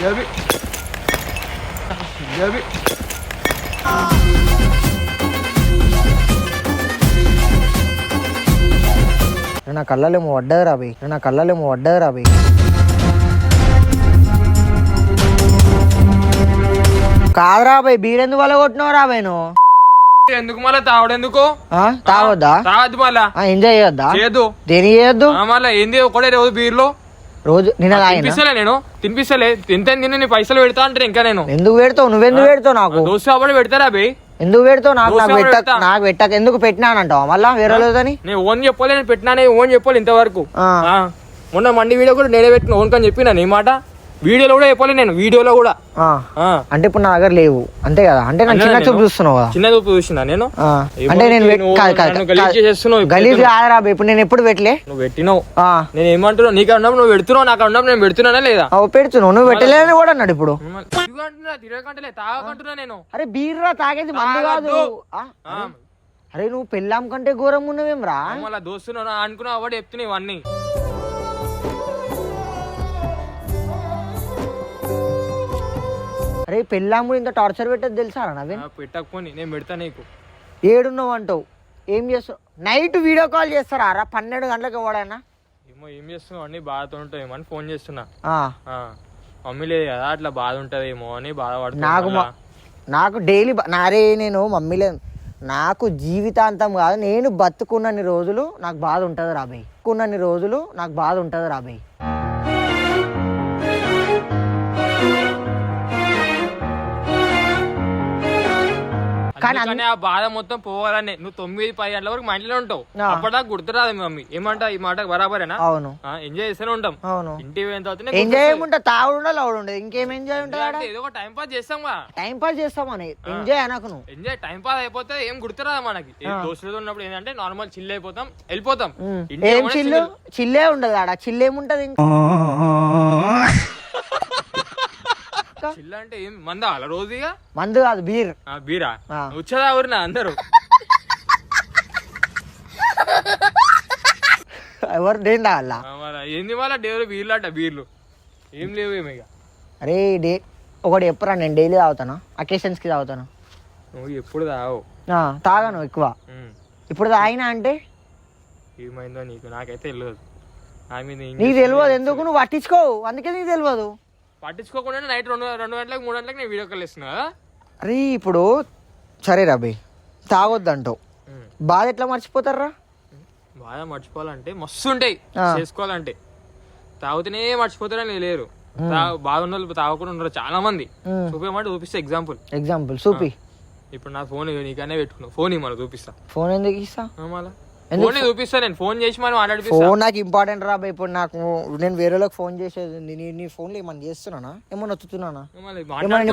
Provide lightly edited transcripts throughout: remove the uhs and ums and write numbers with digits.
నా కళ్ళలేమో వడ్డది రాబోయ్, నా కళ్ళలేమో వడ్డది రాబోయ్. కాదు రాబోయ్, బీరెందుకు వల్ల కొట్టినావు రాబోయ్ నువ్వు? ఎందుకు మళ్ళా తావడెందుకు? తాగొద్దా? తాగద్దు మళ్ళా. ఎంజాయ్ చేయొద్దా? చేయద్దు. దేని చేయొద్దు? మళ్ళా ఏంది ఒకటే రోజు బీర్లో రోజు తినిపిస్తలే, నేను తినిపిస్తలే. తింటే తిని నీ పైసలు పెడతా అంటే ఇంకా నేను ఎందుకు పెడతావు? నువ్వెందుకు పెడతావు నాకు? దోశ కాబట్టి పెడతారా బే? ఎందుకు పెడతావు నాకు? నాకు పెట్టక ఎందుకు పెట్టినానంటావా మళ్ళా వేరే లేదని? నేను ఓన్ చెప్పలే, నేను పెట్టినా ఓన్ చెప్పాలి ఇంతవరకు. మొన్న మండి వీడియో కూడా నేనే పెట్టిన ఓన్ కని చెప్పినా నీ మాట. వీడియోలో కూడా చెప్పాలి నేను, వీడియోలో కూడా. అంటే ఇప్పుడు నా దగ్గర లేవు అంతే కదా? అంటే నేను చిన్న చూపు చూస్తున్నావు కదా? చిన్న చూపు చూసినా నేను. అంటే నేను గలీజ్ కాదరా ఇప్పుడు, నేను ఎప్పుడు పెట్టలే. నువ్వు పెట్టినావు. నేను ఏమంటున్నావు? నీకు ఉన్నప్పుడు నువ్వు పెడుతున్నావు, నాకు ఉన్నప్పుడు నేను పెడుతున్నానా లేదా? పెడుతున్నావు, నువ్వు పెట్టలేదని కూడా అన్నాడు ఇప్పుడు. తిరగకంటలే తాగకంటున్నా నేను. అరే బీర్రా తాగేది మందు కాదు. అరే నువ్వు పెళ్ళాం కంటే ఘోరంగా ఉన్నవేం రా? మళ్ళీ దోస్తున్నా అనుకున్నావు అవాడు చెప్తున్నావు ఇవన్నీ. అరే పెళ్ళాము ఇంత టార్చర్ పెట్టదు తెలుసా నవీన్? పెట్టకపోని నేను పెడతా నీకు. ఏడున్నావు అంటావు, ఏం చేస్తావు? నైట్ వీడియో కాల్ చేస్తారా రా 12 గంటలకు ఎవడైనా? ఏమో ఏం చేస్తున్నావు అని బాధతో ఉంటాయేమో అని ఫోన్ చేస్తున్నా. మమ్మీ లేదు కదా అట్లా బాధ ఉంటదేమో అని బాధపడుతున్నా. నాకు డైలీ నారే నేను మమ్మీ లేదు, నాకు జీవితాంతం కాదు, నేను బతుకున్నన్ని రోజులు నాకు బాధ ఉంటుంది రాబోయ్. బతుకున్నన్ని రోజులు నాకు బాధ ఉంటుంది రాబోయ్. కానీ ఆ బాధ మొత్తం పోవాలని నువ్వు 9-10 గంటల వరకు మా ఇంట్లో ఉంటావు. అప్పటిదాకా గుర్తురాదు మీ మమ్మీ. ఏమంటా ఈ మాట బరాబరేనా? అవును, ఎంజాయ్ చేస్తూనే ఉంటాం. అవును, ఇంటికి పోయిన తర్వాత ఎంజాయ్ ఏముంటా, తాగుడు ఉండాలి, అవుడు ఉండదు, ఇంకేం ఎంజాయ్ ఉంటుంది? ఏదో టైం పాస్ చేస్తాం. టైం పాస్ చేస్తామని ఎంజాయ్ అనకు నువ్వు. ఎంజాయ్ టైం పాస్ అయిపోతే ఏం గుర్తురాదు మనకి. దోస్తులతో ఉన్నప్పుడు ఏంటంటే నార్మల్ చిల్ అయిపోతాం, వెళ్ళిపోతాం. ఏం చిల్లే ఉండదు ఆడ, చిల్లేముంటది ఇంకా? చిల్ల అంటే ఏం మందా అలా రోజుగా? మందు కాదు, బీర్. బీరా వచ్చదా ఊరినా అందరూ? ఎవరు దేని అలా ఏంది వాళ్ళ డేలు బీర్లు బీర్లు ఏం లేవు ఏమి? అరే ఒకటి ఎప్పుడా, నేను డైలీ తాగుతాను, అకేషన్స్ కి తాగుతాను. నువ్వు ఎప్పుడు తాగవు? తాగాను ఎక్కువ. ఇప్పుడు తాగినా అంటే ఏమైందో నీకు, నాకైతే తెలియదు. నీకు తెలియదు ఎందుకు? నువ్వు పట్టించుకోవు, అందుకే నీకు తెలియదు. పట్టించుకోకుండా నైట్ 2 గంటలకు 3 గంటలకు నేను వీడియో కాల్ ఇస్తున్నా కదా. అరే ఇప్పుడు సరే రాబోయ్, తాగొద్దంటావు, బాధ ఎట్లా మర్చిపోతారా? బాధ మర్చిపోవాలంటే మస్తు ఉంటాయి చేసుకోవాలంటే. తాగుతూనే మర్చిపోతారని లేరు. బాధ ఉన్న వాళ్ళు తాగకుండా ఉన్నారు చాలా మంది. చూపేమంటే చూపిస్తా ఎగ్జాంపుల్ చూపి. ఇప్పుడు నా ఫోన్ నీకనే పెట్టుకున్నావు, ఫోన్ ఇవ్వమని చూపిస్తా. ఫోన్ ఎందుకు ఇస్తా? మళ్ళీ ఫోన్ చూపిస్తా, నేను ఫోన్ చేసి మనం మాట్లాడిపిస్తా. ఫోన్ నాకు ఇంపార్టెంట్ రాబోయ్. ఇప్పుడు నాకు నేను వేరే వాళ్ళకి ఫోన్ చేసేది, నీ ఫోన్ లో ఏమన్నా చేస్తున్నానా, ఏమన్నా వస్తున్నానా? ఇప్పుడు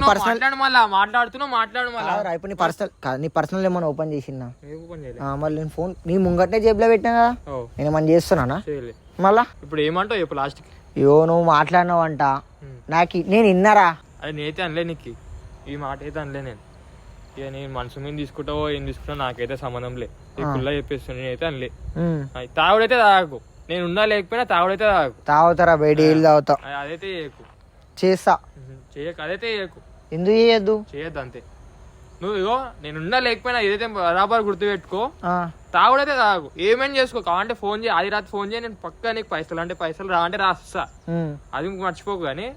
నీ పర్సనల్ ఏమన్నా ఓపెన్ చేసినా? మళ్ళీ నేను ఫోన్ నీ ముంగట్నే జేబులో పెట్టినా కదా, నేను ఏమన్నా చేస్తున్నానా మళ్ళా? ఇప్పుడు ఏమంటావు ఇప్పుడు లాస్ట్ కి? అయ్యో నువ్వు మాట్లాడినావంట నాకు, నేను విన్నారా? అది నేనైతే అనలే నీకు, ఈ మాట అయితే అనలే నేను. ఇక నేను మనసు మీద తీసుకుంటావో ఏం తీసుకుంటావో నాకైతే సంబంధం లేదు. ఫుల్లా చెప్పేస్తున్నా, నేనైతే అనలే. తాగుడైతే తాగకు, నేను ఉన్నా లేకపోయినా తాగుడైతే తాగకు. తాగుతారా బయట తాగుతా? అదైతే చేయకు. చేస్తా. చేయకు, అదైతే చేయకు. ఎందుకు చేయొద్దు? చేయొద్దు అంతే. నువ్వు ఇగో నేనున్నా లేకపోయినా ఏదైతే బరాబర్ గుర్తు పెట్టుకో, తాగుడైతే తాగు. ఏమేం చేసుకో, కావాలంటే ఫోన్ చేయి, ఆది రాత్రి ఫోన్ చేయి, నేను పక్కా నీకు పైసలు రా అంటే రాస్తా, అది మర్చిపోకు. కానీ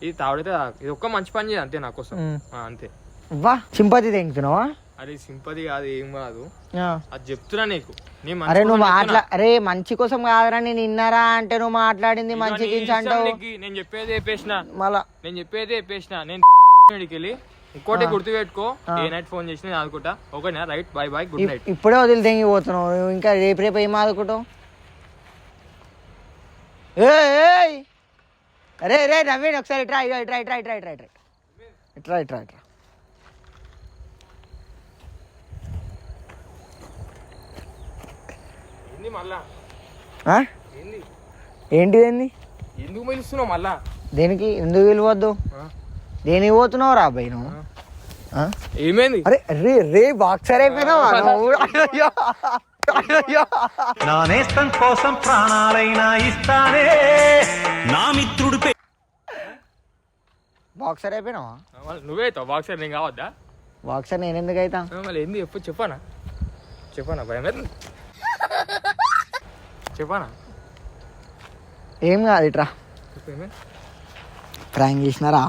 ఇది తాగుడైతే తాగు, ఇది ఒక్క మంచి పని చేయి అంతే నా కోసం, అంతే. సింపతి తెంగుతున్నావా? అరే సింపతి కాదు, ఏం కాదు, అది చెప్తున్నా నీకు. అరే నువ్వు అరే మంచి కోసం కాదురా, నేను విన్నారా అంటే నువ్వు మాట్లాడింది మంచికి అంటావు. నేను చెప్పేది చెప్పేసిన, మళ్ళా నేను చెప్పేది చెప్పేసిన. నేను వెళ్ళి ఇంకోటి గుర్తు పెట్టుకో, ఏ నైట్ ఫోన్ చేసి నేను ఆదుకుంటా. ఓకేనా? Right, bye bye, good night. ఇప్పుడే వదిలి తెంగిపోతున్నావు, ఇంకా రేపు ఏం ఆదుకుంటావు? అరే రే నవీన్ ఒకసారి try try try try try try try try try ఏంటిదేంది? ఎందుకు పిలుస్తున్నావు మళ్ళా? దేనికి ఎందుకు పిలవద్దు? దేనికి పోతున్నావు రా అబ్బాయి నువ్వు? ఏమైంది? అరే రే రే బాక్సర్ అయిపోయినావా? నా నేస్తం కోసం ప్రాణాలైనా ఇస్తానే, నా మిత్రుడు బాక్సర్ అయిపోయినావా? నువ్వే అవుతావు బాక్సర్, నేను కావద్దా? బాక్సర్ నేను ఎందుకు అవుతా? మళ్ళీ ఏంది ఎప్పుడు చెప్పానా భయం లేదు చెప్పానా? ఏం కాదు ఇట్రా చెప్పేమే ప్రాంక్ చేసినారా?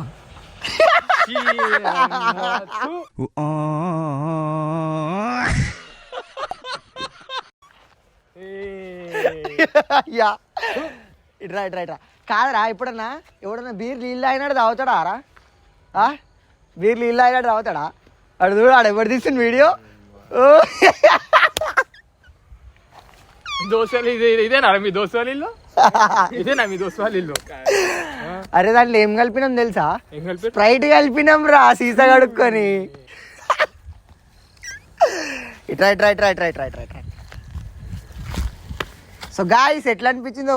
అయ్యా ఇట్రా ఇట్రా ఇట్రా. కాదరా ఎప్పుడన్నా ఎవడన్నా బీర్ నీళ్ళు అయినాడు తాగుతాడా రా? బీర్ నీళ్ళు అయినాడు తాగుతాడా? అడు చూడు ఆడు ఎవరు తీసిన వీడియో. దోశలు ఇదేనా మీ దోశ వాళ్ళ ఇల్లు? ఇదేనా మీ దోశ వాళ్ళ ఇల్లు? అరే దాంట్లో ఏం కలిపినాం తెలుసా? ఏం కలిపి? స్ప్రైట్ కలిపినాం రా సీసా కడుక్కొని. ఇట్రా ఇట్రా ఇట్రా ఇట్రా ఇట్రా ఇట్రా ఇట్రా. సో గాయ్స్ ఎట్లా అనిపించిందో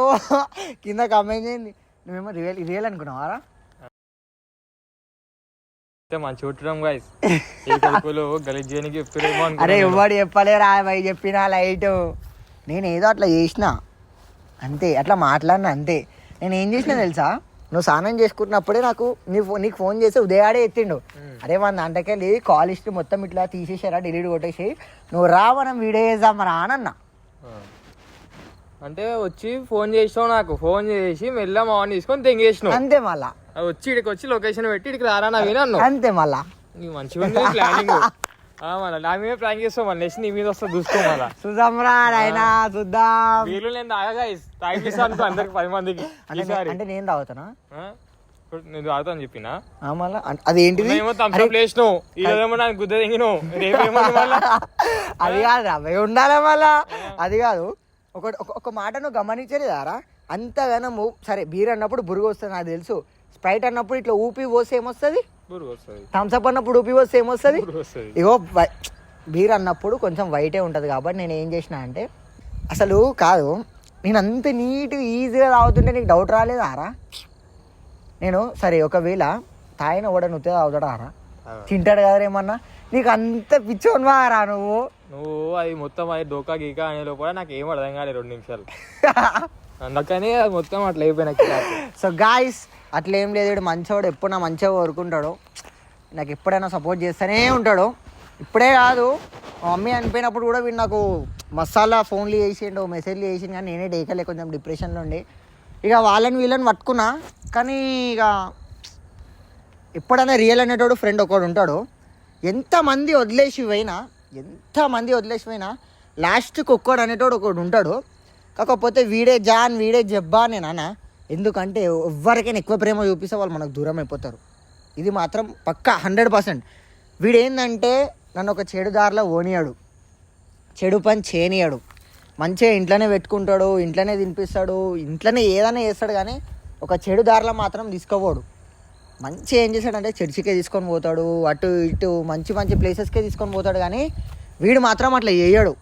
కింద కామెంట్ చేయండి. నువ్వేమో రియల్ అనుకున్నావారా? మంచి చూడటం గాయస్, ఏ కొడుకులు గలీజ్ చేయడానికి చెప్తారేమో. అరే ఎవడు చెప్పలేరా భయ్, చెప్పినా లైట్. నేను ఏదో అట్లా చేసిన అంతే, అట్లా మాట్లాడినా అంతే. నేను ఏం చేసినా తెలుసా? నువ్వు స్నానం చేసుకుంటున్నప్పుడే నాకు నీకు ఫోన్ చేసి ఉదయాడే ఎత్తిండు. అరే మన దాంట్లోకెళ్ళి కాల్ హిస్టరీ మొత్తం ఇట్లా తీసేసారా, డిలీట్ కొట్టేసి నువ్వు రా మనం వీడియో చేద్దాం రా అని అన్నా. అంటే వచ్చి ఫోన్ చేసినావు, నాకు ఫోన్ చేసి మెల్ల మావన్ తీసుకొని తెంగేసినావు అంతే. మళ్ళా వచ్చి ఇక్కడికి వచ్చి లొకేషన్ పెట్టి ఇక్కడికి రారా నా వినన్ను అంతే. మళ్ళా నీకు మంచిగా ఉంది ప్లానింగ్. మళ్ళీ నా మీద ప్లాన్ చేస్తావు, మళ్ళీ నెక్స్ట్ నీ మీద వస్తా చూసుకో. మళ్ళా చూద్దాం రా అయినా చూద్దాం. వీళ్ళు నేను తాగగా తాగిస్తాను అందరికి 10 మందికి. అంటే నేను తాగుతానా? నేను తాగుతాను చెప్పినా మళ్ళా అదేంటిది? ఏమో థమ్స్అప్ లేసినావు, ఈరోజేమో నాకు గుద్ద తెంగినావు, రేపేమో మళ్ళా అది కాదు అవి ఉండాలి మళ్ళా. అది కాదు, ఒక మాట నువ్వు గమనించలేదారా? అంతగానో సరే బీర్ అన్నప్పుడు బురుగు వస్తుంది నాకు తెలుసు. స్ప్రైట్ అన్నప్పుడు ఇట్లా ఊపి పోస్తే ఏమొస్తుంది? థమ్స్అప్ అన్నప్పుడు ఊపి పోస్తే ఏమొస్తుంది? ఇగో బీర్ అన్నప్పుడు కొంచెం వైటే ఉంటుంది. కాబట్టి నేను ఏం చేసిన అంటే, అసలు కాదు నేను అంత నీట్గా ఈజీగా తాగుతుంటే నీకు డౌట్ రాలేదారా? నేను సరే ఒకవేళ తాగిన కూడా నువ్వు తాగుతాడా రా? తింటాడు కదరా ఏమన్నా? నీకు అంత పిచ్చోన్వారా నువ్వు అది మొత్తం అది డోకా గీకా అనే లోపల నాకు ఏం అర్థం కాలేదు 2 నిమిషాలు. అందుకని అది మొత్తం అట్లా అయిపోయినా. సో గాయ్స్ అట్లా ఏం లేదు, వీడు మంచివాడు, ఎప్పుడు నా మంచిగా కోరుకుంటాడు, నాకు ఎప్పుడైనా సపోర్ట్ చేస్తూనే ఉంటాడు. ఇప్పుడే కాదు మా మమ్మీ అనిపోయినప్పుడు కూడా వీడు నాకు మసాలా ఫోన్లు చేసిండు, మెసేజ్లు చేసిండు. కానీ నేనే డేకలే కొంచెం డిప్రెషన్లో ఉండి ఇక వాళ్ళని వీళ్ళని పట్టుకున్నా. కానీ ఇక ఎప్పుడైనా రియల్ అనేటోడు ఫ్రెండ్ ఒకడు ఉంటాడు. ఎంతమంది వదిలేసి పోయినా లాస్ట్కి ఒక్కడు అనేటోడు ఒకడు ఉంటాడు. కాకపోతే వీడే జాన్ వీడే జబ్బా నేను అన్న. ఎందుకంటే ఎవరికైనా ఎక్కువ ప్రేమ చూపిస్తే వాళ్ళు మనకు దూరం అయిపోతారు. ఇది మాత్రం పక్కా 100%. వీడేందంటే నన్ను ఒక చెడు దారిలో ఓనియాడు, చెడు పని చేయనియాడు. మంచిగా ఇంట్లోనే పెట్టుకుంటాడు, ఇంట్లోనే తినిపిస్తాడు, ఇంట్లోనే ఏదైనా చేస్తాడు. కానీ ఒక చెడు దారిలో మాత్రం తీసుకోపోడు. మంచిగా ఏం చేశాడంటే చర్చికే తీసుకొని పోతాడు, అటు ఇటు మంచి మంచి ప్లేసెస్కే తీసుకొని పోతాడు. కానీ వీడు మాత్రం అట్లా చేయడు.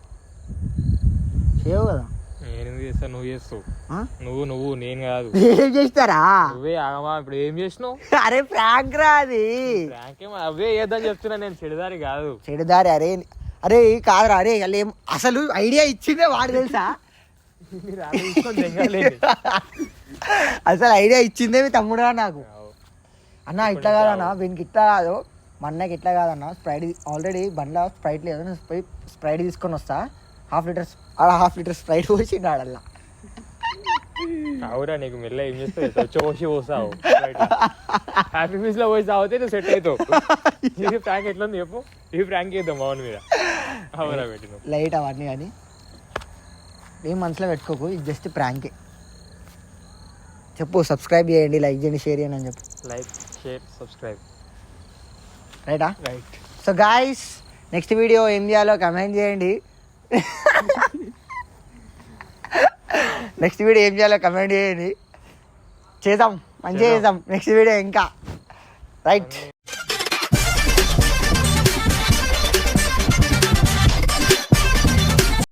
చేయవు కదా? నేను చేస్తా, నువ్వు చేస్తావు. నువ్వు నేను కాదు. ఏం చేస్తారా? నువ్వే ఆగమా ఇప్పుడు ఏం చేసినావు? అరే ప్రాంక్ రా అది. అవే ఏదని చెప్తున్నా నేను, చెడుదారి కాదు. చెడుదారి అరే అరే కాదురా. అరే అసలు ఐడియా ఇచ్చిందే వాడు తెలుసా? అసలు ఐడియా ఇచ్చిందే మీ తమ్ముడుగా నాకు. అన్న ఇట్లా కాదన్నా, వీనికి ఇట్లా కాదు, మా అన్నకి ఇట్లా కాదన్నా. స్ప్రైట్ ఆల్రెడీ బండ్లో స్ప్రైట్ లేదు, నేను స్ప్రైట్ తీసుకొని వస్తా. 1/2 లీటర్ స్ప్రైట్ పోసి ఆడల్లా. అవురా నీకు మెల్ల ఏం చేస్తావు? వచ్చి పోసావు హ్యాపీ ఫీస్ లో పోసి తాగితే నువ్వు సెట్ అవుతావు. ఇది ప్రాంక్ ఎట్లా ఉంది చెప్పు? ఇది ప్రాంక్ చేద్దాం మౌన్ మీద. అవునా పెట్టిన లైట్ అవన్నీ కానీ ఏం మనసులో పెట్టుకోకు, ఇది జస్ట్ ప్రాంకే. చెప్పు సబ్స్క్రైబ్ చేయండి, లైక్ చేయండి, షేర్ చేయండి అని చెప్పు. Like share subscribe. రైటా? Right. So guys next video ఏం చేయాలో కమెంట్ చేయండి. నెక్స్ట్ వీడియో ఏం చేయాలో కమెంట్ చేయండి. చేద్దాం, మంచిగా చేద్దాం నెక్స్ట్ వీడియో ఇంకా. రైట్.